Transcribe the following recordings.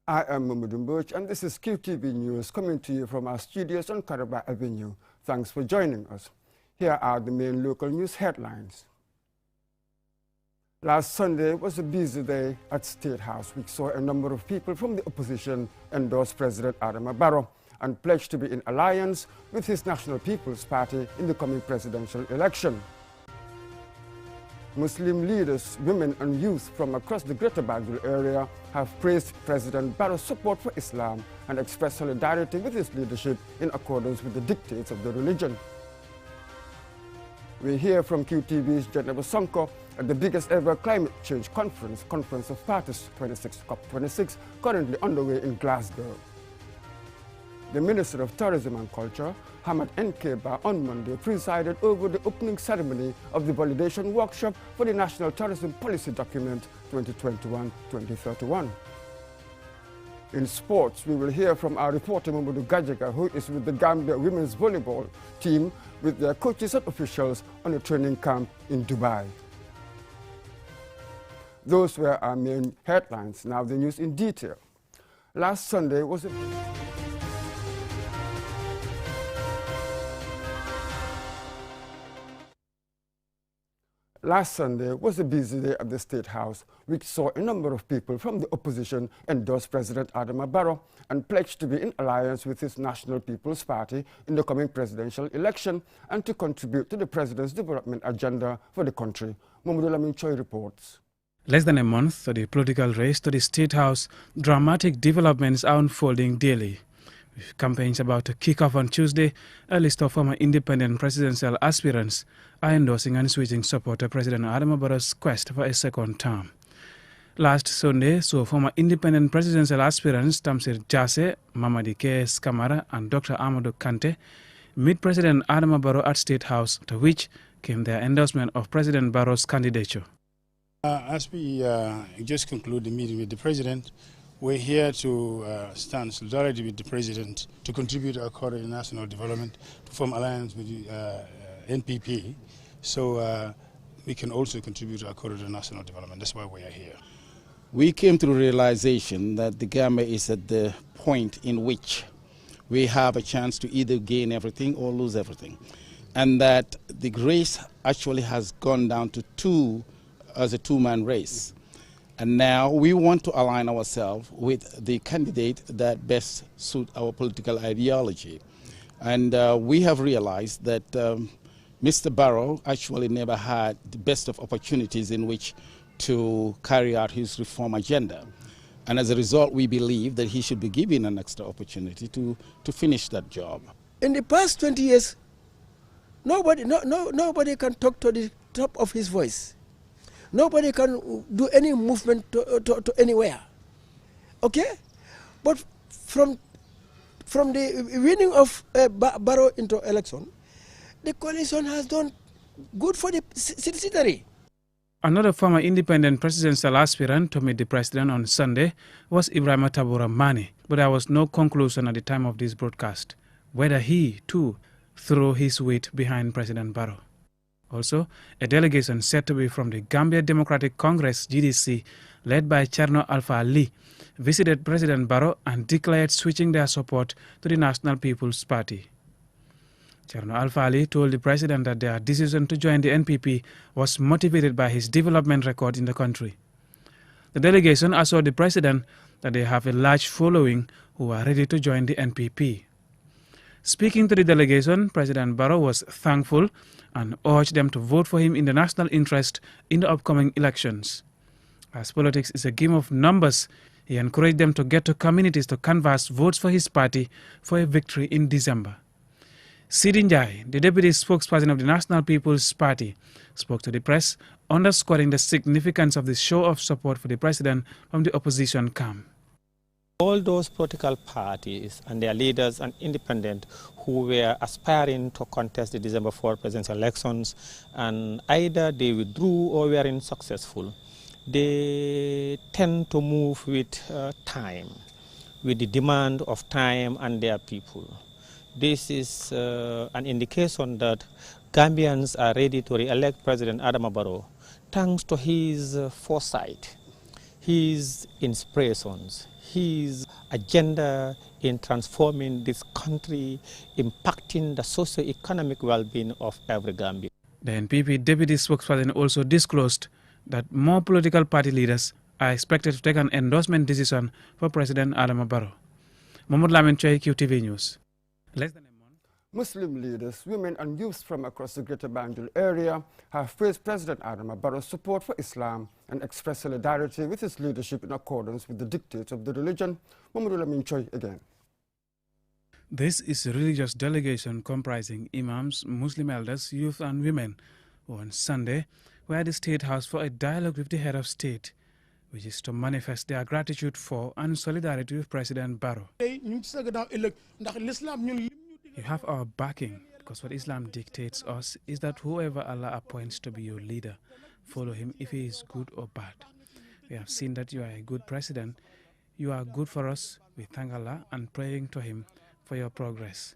I am Mamadou Mbouch, and this is QTV News coming to you from our studios on Karaba Avenue. Thanks for joining us. Here are the main local news headlines. Last Sunday was a busy day at State House. We saw a number of people from the opposition endorse President Adama Barrow and pledge to be in alliance with his National People's Party in the coming presidential election. Muslim leaders, women and youth from across the Greater Banjul area have praised President Barrow's support for Islam and expressed solidarity with his leadership in accordance with the dictates of the religion. We hear from QTV's Jennifer Sonko at the biggest ever climate change conference, Conference of Parties 26, COP26, currently underway in Glasgow. The Minister of Tourism and Culture, Hamad Nkeba, on Monday presided over the opening ceremony of the validation workshop for the National Tourism Policy Document 2021-2031. In sports, we will hear from our reporter Mamadou Gajaga, who is with the Gambia women's volleyball team with their coaches and officials on a training camp in Dubai. Those were our main headlines. Now the news in detail. Last Sunday was a busy day at the State House, which saw a number of people from the opposition endorse President Adama Barrow and pledge to be in alliance with his National People's Party in the coming presidential election and to contribute to the president's development agenda for the country. Mamadou Lamin Choi reports. Less than a month to the political race to the State House, dramatic developments are unfolding daily. With campaigns about to kick off on Tuesday, a list of former independent presidential aspirants are endorsing and switching support to President Adama Barrow's quest for a second term. Last Sunday saw former independent presidential aspirants Tamsir Jase, Mamadi K.S. Kamara and Dr. Amadou Kante meet President Adama Barrow at State House, to which came their endorsement of President Barrow's candidature. As we just conclude the meeting with the President, we're here to stand solidarity with the President to contribute our core in national development, to form alliance with the NPP, so we can also contribute our core to national development. That's why we are here. We came to the realization that the Gambia is at the point in which we have a chance to either gain everything or lose everything, and that the race actually has gone down to as a two-man race. And now we want to align ourselves with the candidate that best suits our political ideology. And we have realized that Mr. Barrow actually never had the best of opportunities in which to carry out his reform agenda. And as a result, we believe that he should be given an extra opportunity to finish that job. In the past 20 years, nobody can talk to the top of his voice. Nobody can do any movement to anywhere. Okay? But from the winning of Barrow into election, the coalition has done good for the citizenry. Another former independent presidential aspirant to meet the president on Sunday was Ibrahim Tabura Mane, but there was no conclusion at the time of this broadcast whether he, too, threw his weight behind President Barrow. Also, a delegation said to be from the Gambia Democratic Congress, GDC, led by Cherno Alpha Ali, visited President Barrow and declared switching their support to the National People's Party. Cherno Alpha Ali told the president that their decision to join the NPP was motivated by his development record in the country. The delegation assured the president that they have a large following who are ready to join the NPP. Speaking to the delegation, President Barrow was thankful and urged them to vote for him in the national interest in the upcoming elections. As politics is a game of numbers, he encouraged them to get to communities to canvass votes for his party for a victory in December. Sidi Njai, the deputy spokesperson of the National People's Party, spoke to the press, underscoring the significance of the show of support for the president from the opposition camp. All those political parties and their leaders and independent who were aspiring to contest the December 4 presidential elections, and either they withdrew or were unsuccessful, they tend to move with time, with the demand of time and their people. This is an indication that Gambians are ready to re-elect President Adama Barrow thanks to his foresight, his inspirations, his agenda in transforming this country, impacting the socio-economic well-being of every Gambian. The NPP deputy spokesperson also disclosed that more political party leaders are expected to take an endorsement decision for President Adama Barrow. Mohamed Lamin Choi, QTV News. Less than a month. Muslim leaders, women and youths from across the Greater Banjul area have praised President Adama Barrow's support for Islam and expressed solidarity with his leadership in accordance with the dictates of the religion. Mohamed Lamin Choi again. This is a religious delegation comprising imams, Muslim elders, youth and women who on Sunday were at the State House for a dialogue with the head of state, which is to manifest their gratitude for and solidarity with President Barrow. You have our backing, because what Islam dictates us is that whoever Allah appoints to be your leader, follow him if he is good or bad. We have seen that you are a good president. You are good for us. We thank Allah and praying to him for your progress.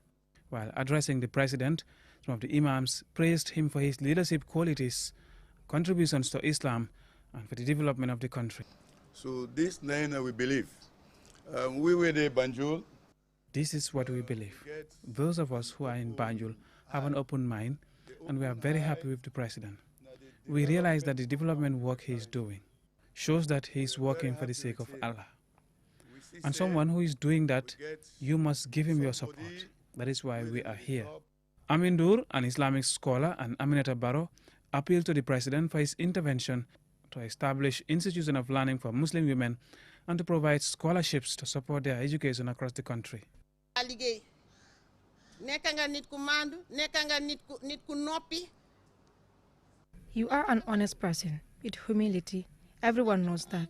While addressing the president, some of the imams praised him for his leadership qualities, contributions to Islam, and for the development of the country. So this nine we believe. We were the Banjul. This is what we believe. Those of us who are in Banjul have an open mind, and we are very happy with the president. We realize that the development work he is doing shows that he is working for the sake of Allah. And someone who is doing that, you must give him your support. That is why we are here. Amin Dur, an Islamic scholar, and Aminata Barrow appealed to the president for his intervention to establish institutions of learning for Muslim women and to provide scholarships to support their education across the country. You are an honest person with humility. Everyone knows that.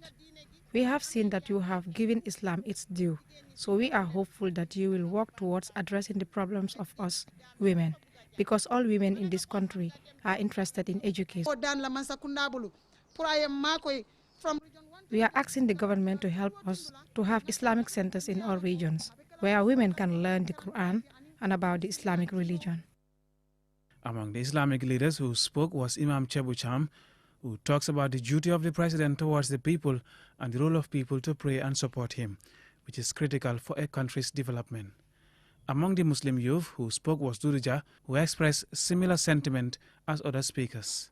We have seen that you have given Islam its due, so we are hopeful that you will work towards addressing the problems of us women, because all women in this country are interested in education. We are asking the government to help us to have Islamic centers in all regions, where women can learn the Quran and about the Islamic religion. Among the Islamic leaders who spoke was Imam Chebucham, who talks about the duty of the president towards the people and the role of people to pray and support him, which is critical for a country's development. Among the Muslim youth who spoke was Durija, who expressed similar sentiment as other speakers.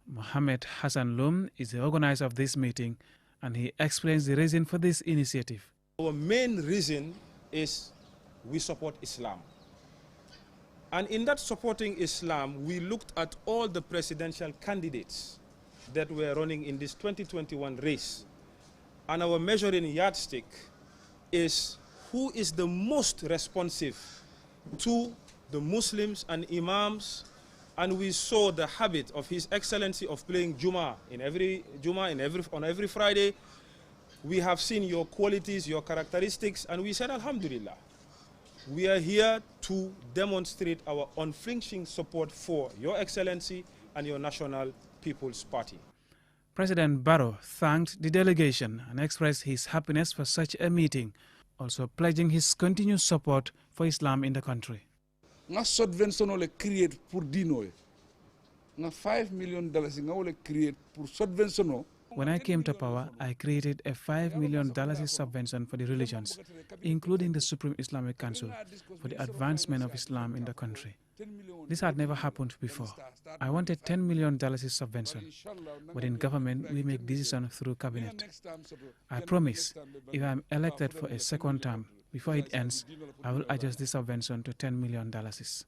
Mohammed Hassan Lum is the organizer of this meeting, and he explains the reason for this initiative. Our main reason is we support Islam. And in that supporting Islam, we looked at all the presidential candidates that were running in this 2021 race. And our measuring yardstick is who is the most responsive to the Muslims and Imams. And we saw the habit of His Excellency of playing on every Friday. We have seen your qualities, your characteristics, and we said, Alhamdulillah. We are here to demonstrate our unflinching support for Your Excellency and your National People's Party. President Barrow thanked the delegation and expressed his happiness for such a meeting, also pledging his continued support for Islam in the country. Nga subvention ole create pour dino. Nga $5 million nga ole create pour subvention. When I came to power, I created a $5 million subvention for the religions, including the Supreme Islamic Council, for the advancement of Islam in the country. This had never happened before. I wanted $10 million subvention, but in government, we make decisions through cabinet. I promise, if I am elected for a second term, before it ends, I will adjust the subvention to $10 million. The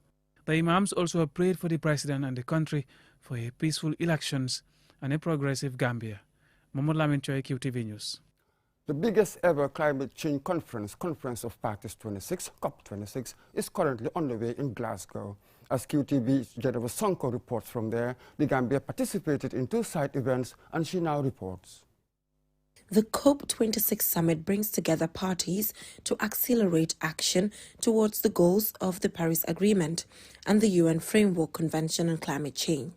Imams also prayed for the president and the country for a peaceful elections and a progressive Gambia. Mohamed Lamin Choi, QTV News. The biggest ever climate change conference, Conference of Parties 26, COP26, is currently underway in Glasgow. As QTV's Jennifer Sonko reports from there, the Gambia participated in 2 side events, and she now reports. The COP26 summit brings together parties to accelerate action towards the goals of the Paris Agreement and the UN Framework Convention on Climate Change.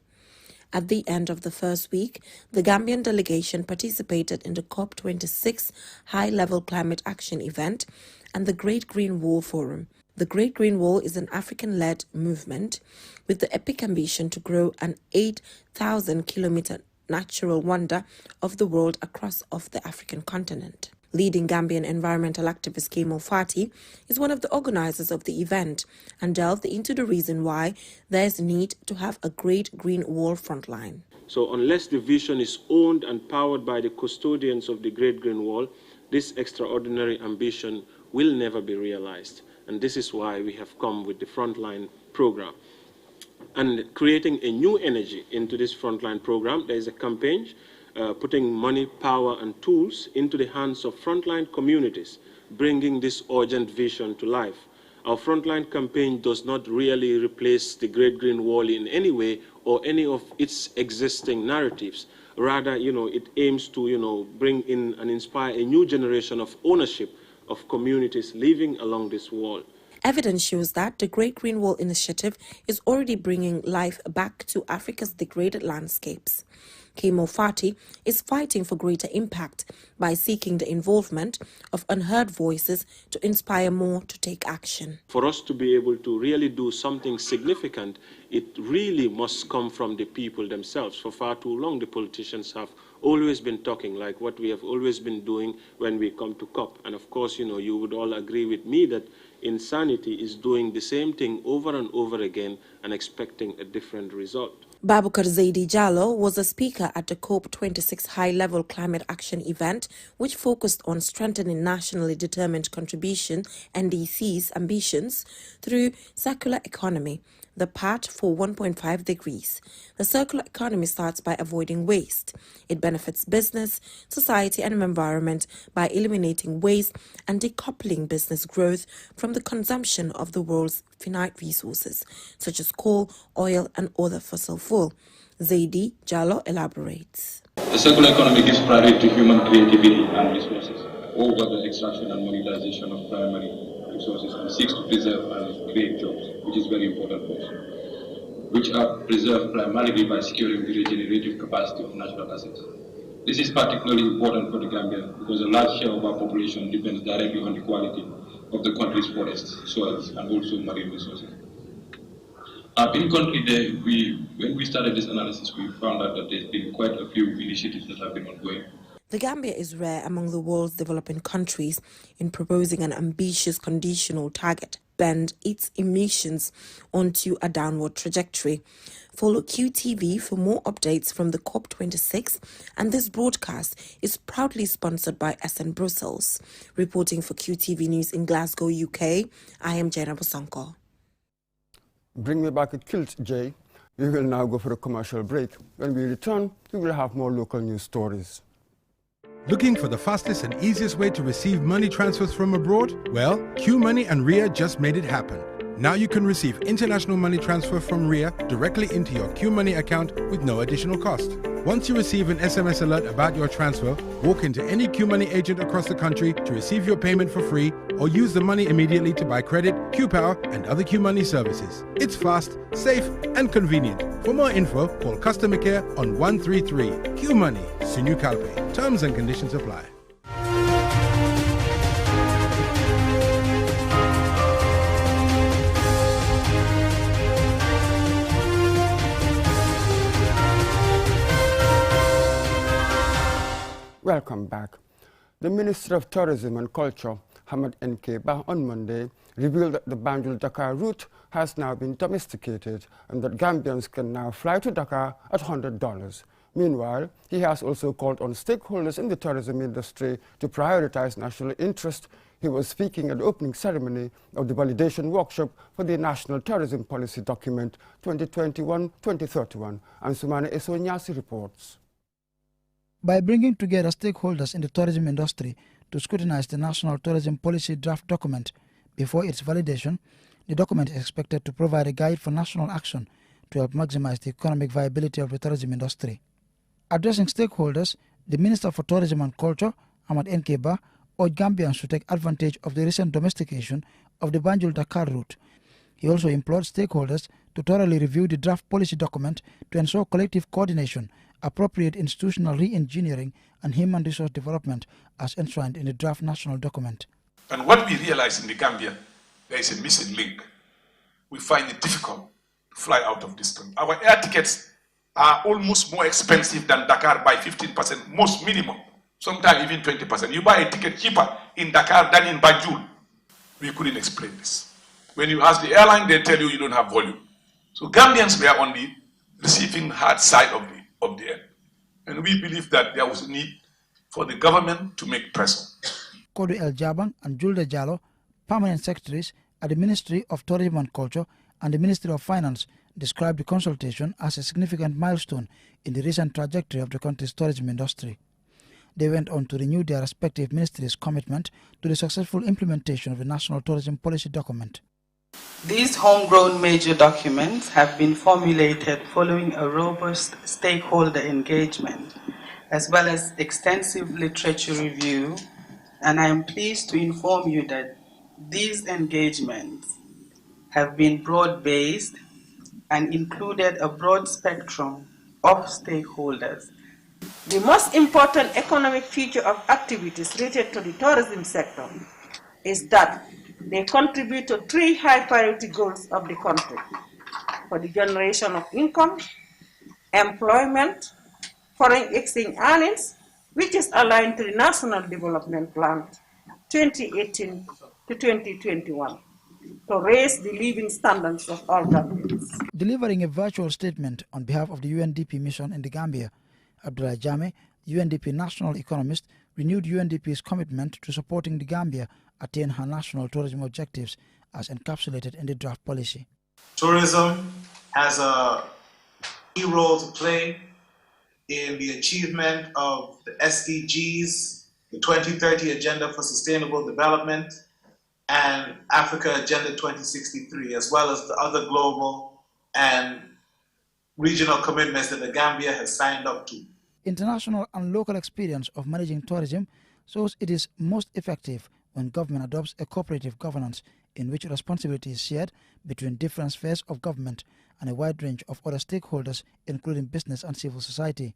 At the end of the first week, the Gambian delegation participated in the COP26 High-Level Climate Action event and the Great Green Wall Forum. The Great Green Wall is an African-led movement with the epic ambition to grow an 8,000-kilometer natural wonder of the world across of the African continent. Leading Gambian environmental activist Kemo Fati is one of the organizers of the event and delved into the reason why there is need to have a great green wall frontline. So unless the vision is owned and powered by the custodians of the Great Green Wall, this extraordinary ambition will never be realized. And this is why we have come with the Frontline program. And creating a new energy into this Frontline program, there is a campaign putting money, power, and tools into the hands of frontline communities, bringing this urgent vision to life. Our Frontline campaign does not really replace the Great Green Wall in any way or any of its existing narratives. Rather, it aims to, bring in and inspire a new generation of ownership of communities living along this wall. Evidence shows that the Great Green Wall initiative is already bringing life back to Africa's degraded landscapes. Kemo Fati is fighting for greater impact by seeking the involvement of unheard voices to inspire more to take action. For us to be able to really do something significant, it really must come from the people themselves. For far too long, the politicians have always been talking like what we have always been doing when we come to COP. And of course, you would all agree with me that insanity is doing the same thing over and over again and expecting a different result. Babukar Zaidi Jallo was a speaker at the COP26 high-level climate action event, which focused on strengthening nationally determined contribution NDC's ambitions through circular economy, the path for 1.5 degrees. The circular economy starts by avoiding waste. It benefits business, society and environment by eliminating waste and decoupling business growth from the consumption of the world's finite resources, such as coal, oil and other fossil fuel. Zaidi Jallo elaborates. The circular economy gives priority to human creativity and resources over the extraction and monetization of primary resources and seeks to preserve and create jobs, which is very important for us, which are preserved primarily by securing the regenerative capacity of natural assets. This is particularly important for the Gambia because a large share of our population depends directly on the quality of the country's forests, soils, and also marine resources. In country, when we started this analysis, we found out that there's been quite a few initiatives that have been ongoing. The Gambia is rare among the world's developing countries in proposing an ambitious conditional target, bend its emissions onto a downward trajectory. Follow QTV for more updates from the COP26, and this broadcast is proudly sponsored by SN Brussels. Reporting for QTV News in Glasgow, UK, I am Jaina Bosanko. Bring me back a kilt, Jay. We will now go for a commercial break. When we return, we will have more local news stories. Looking for the fastest and easiest way to receive money transfers from abroad? Well, QMoney and RIA just made it happen. Now you can receive international money transfer from RIA directly into your QMoney account with no additional cost. Once you receive an SMS alert about your transfer, walk into any QMoney agent across the country to receive your payment for free or use the money immediately to buy credit, QPower and other QMoney services. It's fast, safe and convenient. For more info, call customer care on 133. QMoney, Sinu Calpe. Terms and conditions apply. Welcome back. The Minister of Tourism and Culture, Hamad N.K. Bah, on Monday revealed that the Banjul-Dakar route has now been domesticated and that Gambians can now fly to Dakar at $100. Meanwhile, he has also called on stakeholders in the tourism industry to prioritize national interest. He was speaking at the opening ceremony of the validation workshop for the National Tourism Policy Document 2021-2031. And Sumane Esonyasi reports. By bringing together stakeholders in the tourism industry to scrutinize the National Tourism Policy Draft Document before its validation, the document is expected to provide a guide for national action to help maximize the economic viability of the tourism industry. Addressing stakeholders, the Minister for Tourism and Culture, Hamad N.K. Bah, urged Gambians to take advantage of the recent domestication of the Banjul-Dakar route. He also implored stakeholders to thoroughly review the draft policy document to ensure collective coordination, appropriate institutional re-engineering and human resource development as enshrined in the draft national document. And what we realize in the Gambia, there is a missing link. We find it difficult to fly out of this country. Our air tickets are almost more expensive than Dakar by 15%, most minimum, sometimes even 20%. You buy a ticket cheaper in Dakar than in Banjul. We couldn't explain this. When you ask the airline, they tell you you don't have volume. So Gambians were on the receiving hard side of the end. And we believe that there was a need for the government to make pressure. Kodu El Jabang and Julde Jallo, permanent secretaries at the Ministry of Tourism and Culture and the Ministry of Finance, described the consultation as a significant milestone in the recent trajectory of the country's tourism industry. They went on to renew their respective ministries' commitment to the successful implementation of the National Tourism Policy document. These homegrown major documents have been formulated following a robust stakeholder engagement, as well as extensive literature review, and I am pleased to inform you that these engagements have been broad-based and included a broad spectrum of stakeholders. The most important economic feature of activities related to the tourism sector is that they contribute to 3 high-priority goals of the country: for the generation of income, employment, foreign exchange earnings, which is aligned to the National Development Plan 2018 to 2021, to raise the living standards of all Gambians. Delivering a virtual statement on behalf of the UNDP mission in the Gambia, Abdullah Jame, UNDP national economist, renewed UNDP's commitment to supporting the Gambia attain her national tourism objectives as encapsulated in the draft policy. Tourism has a key role to play in the achievement of the SDGs, the 2030 Agenda for Sustainable Development, and Africa Agenda 2063, as well as the other global and regional commitments that the Gambia has signed up to. International and local experience of managing tourism shows it is most effective when government adopts a cooperative governance in which responsibility is shared between different spheres of government and a wide range of other stakeholders, including business and civil society.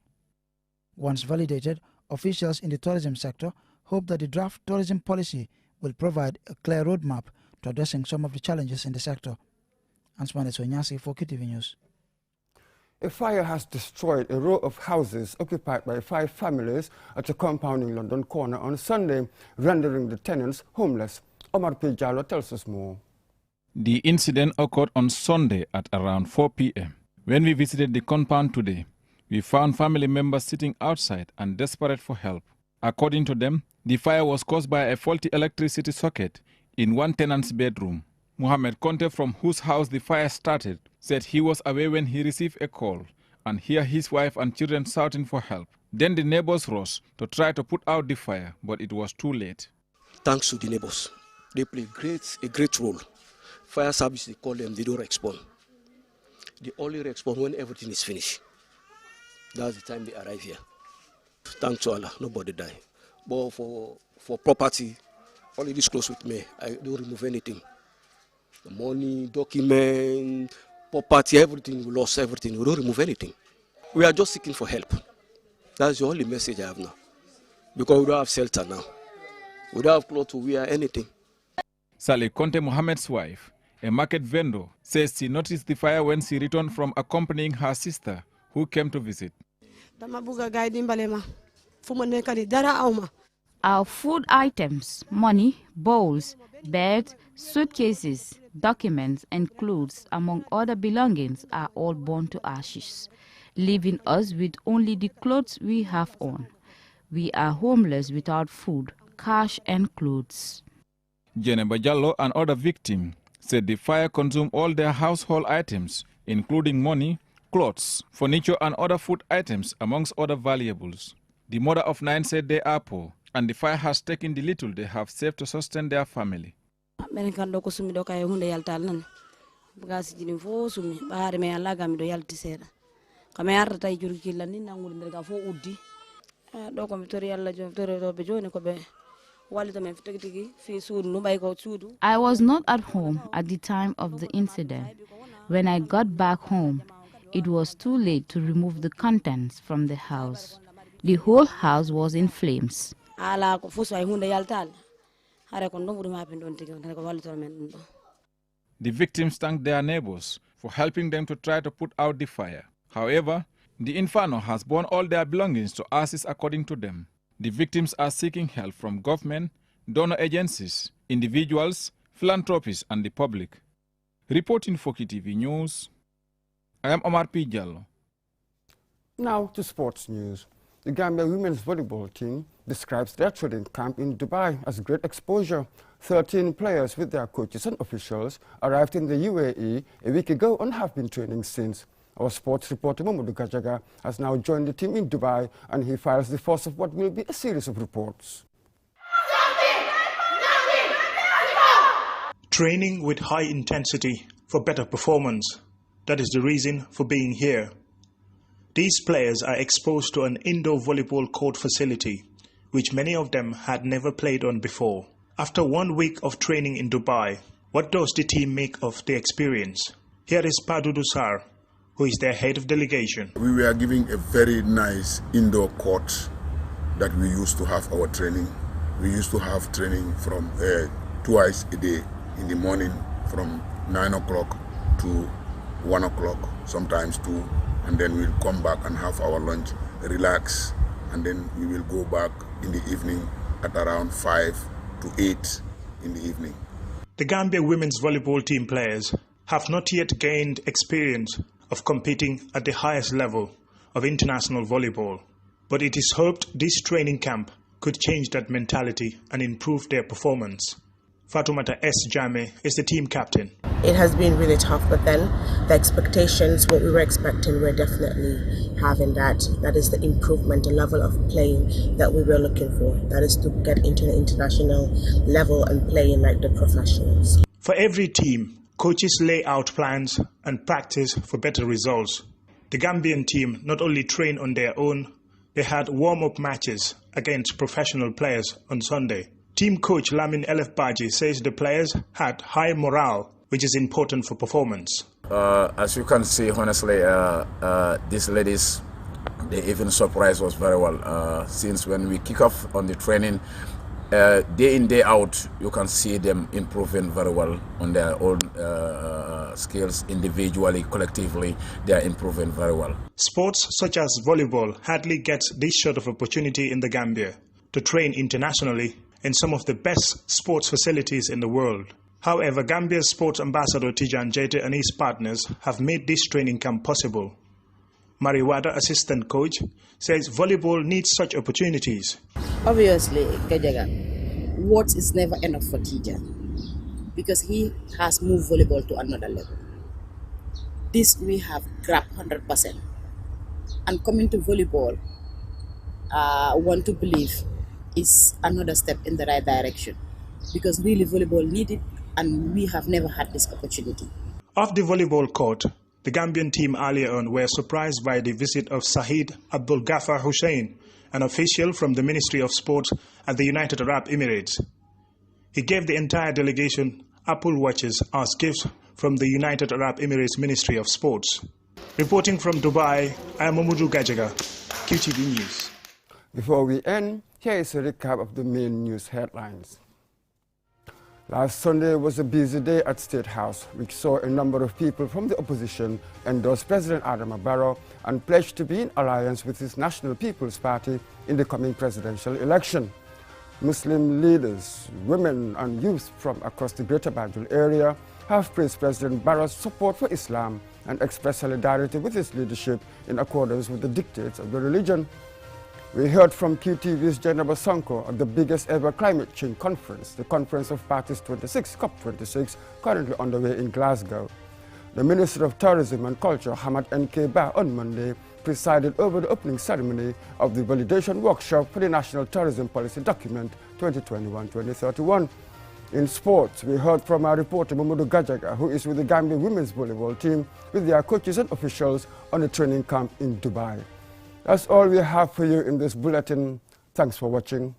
Once validated, officials in the tourism sector hope that the draft tourism policy will provide a clear roadmap to addressing some of the challenges in the sector. Ansmane Sonyasi for KTV News. A fire has destroyed a row of houses occupied by 5 families at a compound in London Corner on Sunday, rendering the tenants homeless. Omar P. Jallo tells us more. The incident occurred on Sunday at around 4 p.m. When we visited the compound today, we found family members sitting outside and desperate for help. According to them, the fire was caused by a faulty electricity socket in one tenant's bedroom. Mohammed Conte, from whose house the fire started, said he was away when he received a call and heard his wife and children shouting for help. Then the neighbors rose to try to put out the fire, but it was too late. Thanks to the neighbors. They play a great role. Fire service, they call them, they don't respond. They only respond when everything is finished. That's the time they arrive here. Thanks to Allah, nobody died. But for property, only this close with me, I don't remove anything. The money, document, property, everything, we lost everything. We don't remove anything. We are just seeking for help. That's the only message I have now. Because we don't have shelter now. We don't have clothes to wear, anything. Saleh Conte, Mohammed's wife, a market vendor, says she noticed the fire when she returned from accompanying her sister, who came to visit. Our food items, money, bowls, beds, suitcases, documents, and clothes, among other belongings, are all burned to ashes, leaving us with only the clothes we have on. We are homeless without food, cash, and clothes. Jeneba Jallo, and other victim, said the fire consumed all their household items, including money, clothes, furniture, and other food items, amongst other valuables. The mother of 9 said they are poor, and the fire has taken the little they have saved to sustain their family. I was not at home at the time of the incident. When I got back home, it was too late to remove the contents from the house. The whole house was in flames. The victims thanked their neighbors for helping them to try to put out the fire. However, The Inferno has borne all their belongings to assist according to them. The victims are seeking help from government, donor agencies, individuals, philanthropists and the public. Reporting for KTV News, I am Omar P. Jallo. Now to sports news. The Gambia women's volleyball team describes their training camp in Dubai as great exposure. 13 players with their coaches and officials arrived in the UAE a week ago and have been training since. Our sports reporter Mamadou Gajaga has now joined the team in Dubai, and he files the first of what will be a series of reports. Training with high intensity for better performance. That is the reason for being here. These players are exposed to an indoor volleyball court facility, which many of them had never played on before. After 1 week of training in Dubai, what does the team make of the experience? Here is Padudu Sar, who is their head of delegation. We were giving a very nice indoor court that we used to have our training. We used to have training from twice a day, in the morning from 9 o'clock to 1 o'clock, sometimes 2, and then we'll come back and have our lunch, relax, and then we will go back in the evening at around 5 to 8 in the evening. The Gambia women's volleyball team players have not yet gained experience of competing at the highest level of international volleyball, but it is hoped this training camp could change that mentality and improve their performance. Fatoumata S. Jame is the team captain. It has been really tough, but then the expectations, what we were expecting, we're definitely having that. That is the improvement, the level of playing that we were looking for. That is to get into the international level and playing like the professionals. For every team, coaches lay out plans and practice for better results. The Gambian team not only trained on their own, they had warm-up matches against professional players on Sunday. Team coach Lamin Elef Baji says the players had high morale, which is important for performance. As you can see, honestly, these ladies, they even surprised us very well. Since when we kick off on the training, day in, day out, you can see them improving very well on their own skills, individually, collectively, they are improving very well. Sports such as volleyball hardly gets this sort of opportunity in the Gambia to train internationally in some of the best sports facilities in the world. However, Gambia's sports ambassador Tijan Jete and his partners have made this training camp possible. Mariwada, assistant coach, says volleyball needs such opportunities. Obviously, Gajaga, words is never enough for Tijan because he has moved volleyball to another level. This we have grabbed 100%. And coming to volleyball, I want to believe is another step in the right direction because really volleyball needed and we have never had this opportunity. Off the volleyball court, the Gambian team earlier on were surprised by the visit of Sahid Abdul Ghaffar Hussein, an official from the Ministry of Sports at the United Arab Emirates. He gave the entire delegation Apple Watches as gifts from the United Arab Emirates Ministry of Sports. Reporting from Dubai, I am Mamadou Gajaga, QTV News. Before we end, here is a recap of the main news headlines. Last Sunday was a busy day at State House, which saw a number of people from the opposition endorse President Adama Barrow and pledge to be in alliance with his National People's Party in the coming presidential election. Muslim leaders, women and youth from across the Greater Banjul area have praised President Barrow's support for Islam and expressed solidarity with his leadership in accordance with the dictates of the religion. We heard from QTV's Jennifer Sonko at the biggest ever climate change conference, the Conference of Parties 26, COP26, currently underway in Glasgow. The Minister of Tourism and Culture, Hamad N.K. Ba, on Monday, presided over the opening ceremony of the validation workshop for the National Tourism Policy Document 2021-2031. In sports, we heard from our reporter Mamadou Gajaga, who is with the Gambia women's volleyball team with their coaches and officials on a training camp in Dubai. That's all we have for you in this bulletin. Thanks for watching.